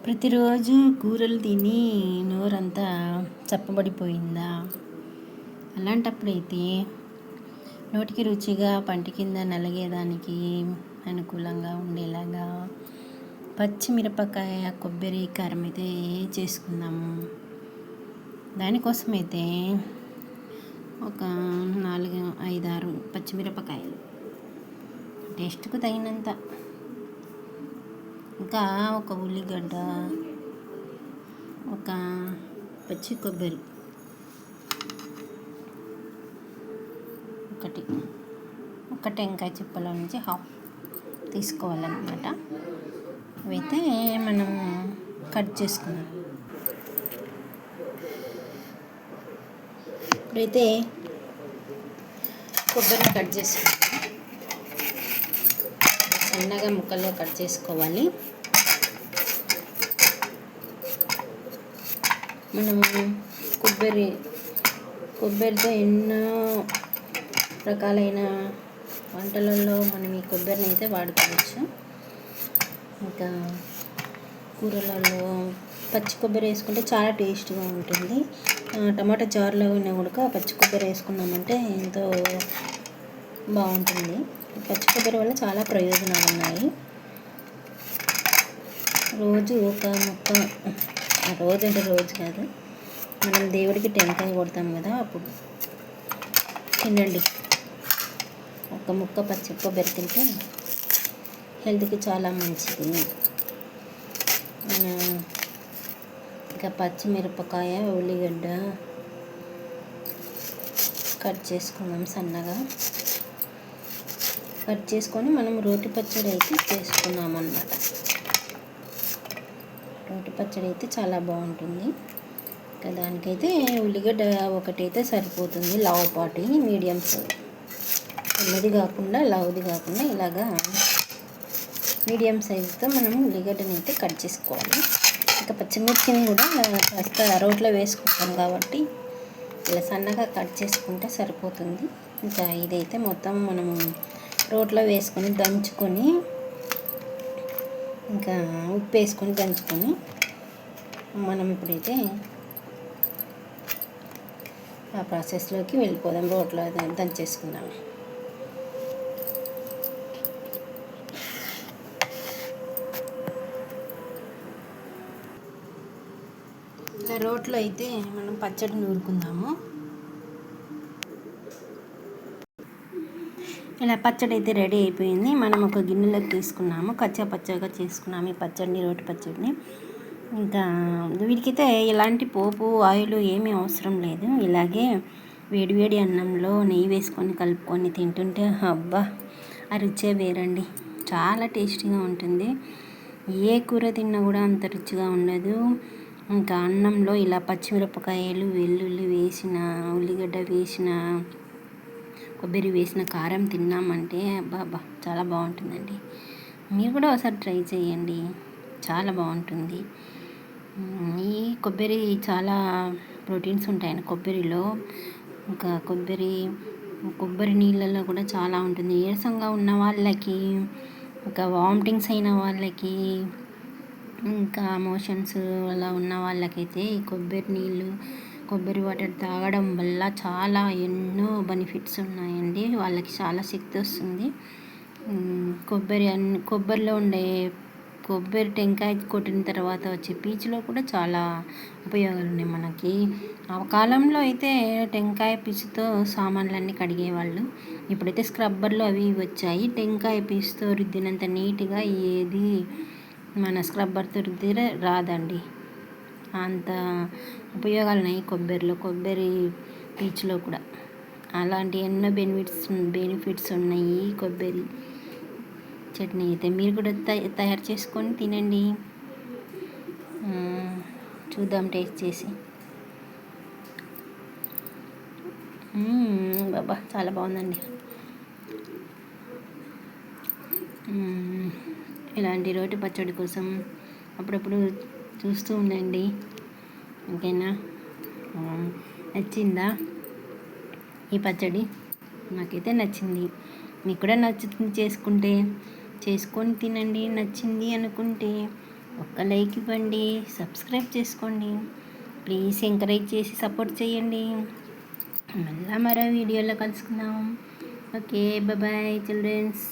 ప్రతిరోజు కూరలు తిని నోరంతా చప్పబడిపోయిందా? అలాంటప్పుడైతే నోటికి రుచిగా పంటి కింద నలిగేదానికి అనుకూలంగా ఉండేలాగా పచ్చిమిరపకాయ కొబ్బరి కారం అయితే చేసుకుందాము. దానికోసమైతే ఒక 4-5-6 పచ్చిమిరపకాయలు టేస్ట్కు తగినంత, ఇంకా ఒక ఉల్లిగడ్డ, ఒక పచ్చి కొబ్బరి ఒక టెంకాయ చిప్పల నుంచి హాఫ్ తీసుకోవాలన్నమాట. ఇవైతే మనం కట్ చేసుకున్నాం. ఇప్పుడైతే కొబ్బరిని కట్ చేసుకున్నాం. సన్నగా ముక్కల్లో కట్ చేసుకోవాలి. మనము కొబ్బరితో ఎన్నో రకాలైన వంటలలో మనం ఈ కొబ్బరిని అయితే వాడుకోవచ్చు. ఇంకా కూరలలో పచ్చి కొబ్బరి వేసుకుంటే చాలా టేస్ట్గా ఉంటుంది. టమాటా చారులో కూడా పచ్చి కొబ్బరి వేసుకున్నామంటే ఎంతో బాగుంటుంది. పచ్చి కొబ్బరి వల్ల చాలా ప్రయోజనాలు ఉన్నాయి. రోజు ఒక ముక్క, రోజు కాదు, మనం దేవుడికి టెంకాయ కొడతాం కదా, అప్పుడు తినండి. ఒక ముక్క పచ్చి కొబ్బరి తింటే హెల్త్కి చాలా మంచిది. ఇంకా పచ్చిమిరపకాయ, ఉల్లిగడ్డ కట్ చేసుకుందాం. సన్నగా కట్ చేసుకొని మనం రోటి పచ్చడి అయితే చేసుకున్నాం అన్నమాట. రోటి పచ్చడి అయితే చాలా బాగుంటుంది. ఇంకా దానికైతే ఉల్లిగడ్డ ఒకటైతే సరిపోతుంది. లావుపాటి మీడియం సైజ్, చిన్నది కాకుండా లావుది కాకుండా ఇలాగా మీడియం సైజుతో మనం ఉల్లిగడ్డని అయితే కట్ చేసుకోవాలి. ఇంకా పచ్చిమిర్చిని కూడా కాస్త రోట్లో వేసుకుంటాం కాబట్టి ఇలా సన్నగా కట్ చేసుకుంటే సరిపోతుంది. ఇంకా ఇదైతే మొత్తం మనము రోట్లో వేసుకొని దంచుకొని, ఇంకా ఉప్పు వేసుకొని దంచుకొని మనం ఇప్పుడైతే ఆ ప్రాసెస్లోకి వెళ్ళిపోదాం. రోట్లో దంచేసుకుందాం. ఇలా రోట్లో అయితే మనం పచ్చడి నూరుకుందాము. ఇలా పచ్చడి అయితే రెడీ అయిపోయింది. మనం ఒక గిన్నెలోకి తీసుకున్నాము. పచ్చగా చేసుకున్నాము ఈ పచ్చడిని, రోటి పచ్చడిని. ఇంకా వీటికైతే ఎలాంటి పోపు, ఆయిల్ ఏమీ అవసరం లేదు. ఇలాగే వేడివేడి అన్నంలో నెయ్యి వేసుకొని కలుపుకొని తింటుంటే అబ్బా, ఆ రుచే వేరండి. చాలా టేస్టీగా ఉంటుంది. ఏ కూర తిన్నా కూడా అంత రుచిగా ఉండదు. ఇంకా అన్నంలో ఇలా పచ్చిమిరపకాయలు, వెల్లుల్లి వేసిన, ఉల్లిగడ్డ వేసిన, కొబ్బరి వేసిన కారం తిన్నామంటే అబ్బా చాలా బాగుంటుందండి. మీరు కూడా ఒకసారి ట్రై చేయండి, చాలా బాగుంటుంది. ఈ కొబ్బరి చాలా ప్రోటీన్స్ ఉంటాయండి కొబ్బరిలో. ఇంకా కొబ్బరి నీళ్ళలో కూడా చాలా ఉంటుంది. నీరసంగా ఉన్న వాళ్ళకి, ఇంకా వామిటింగ్స్ అయిన వాళ్ళకి, ఇంకా మోషన్స్ అలా ఉన్న వాళ్ళకైతే ఈ కొబ్బరి వాటర్ తాగడం వల్ల చాలా ఎన్నో బెనిఫిట్స్ ఉన్నాయండి. వాళ్ళకి చాలా శక్తి వస్తుంది. కొబ్బరిలో ఉండే కొబ్బరి టెంకాయ కొట్టిన తర్వాత వచ్చే పీచులో కూడా చాలా ఉపయోగాలు ఉన్నాయి మనకి. ఆ కాలంలో అయితే టెంకాయ పీచుతో సామాన్లన్నీ కడిగేవాళ్ళు. ఇప్పుడైతే స్క్రబ్బర్లు అవి వచ్చాయి. టెంకాయ పీచుతో రుద్దినంత నీట్గా ఏది మన స్క్రబ్బర్తో రుద్దిరే రాదండి. అంత ఉపయోగాలు ఉన్నాయి కొబ్బరి పీచులో కూడా. అలాంటి ఎన్నో బెనిఫిట్స్ ఉన్నాయి ఈ కొబ్బరి చట్నీ అయితే. మీరు కూడా తయారు చేసుకొని తినండి. చూద్దాం టేస్ట్ చేసి. బాబా చాలా బాగుందండి. ఇలాంటి రోటి పచ్చడి కోసం అప్పుడప్పుడు చూస్తూ ఉండండి. ఓకేనా? నచ్చిందా ఈ పచ్చడి? నాకైతే నచ్చింది. మీకు కూడా నచ్చుతుంది చేసుకొని తినండి. నచ్చింది అనుకుంటే ఒక్క లైక్ ఇవ్వండి, సబ్స్క్రైబ్ చేసుకోండి. ప్లీజ్ ఎంకరేజ్ చేసి సపోర్ట్ చేయండి. మళ్ళీ మరో వీడియోలో కలుసుకుందాం. Okay, bye children's.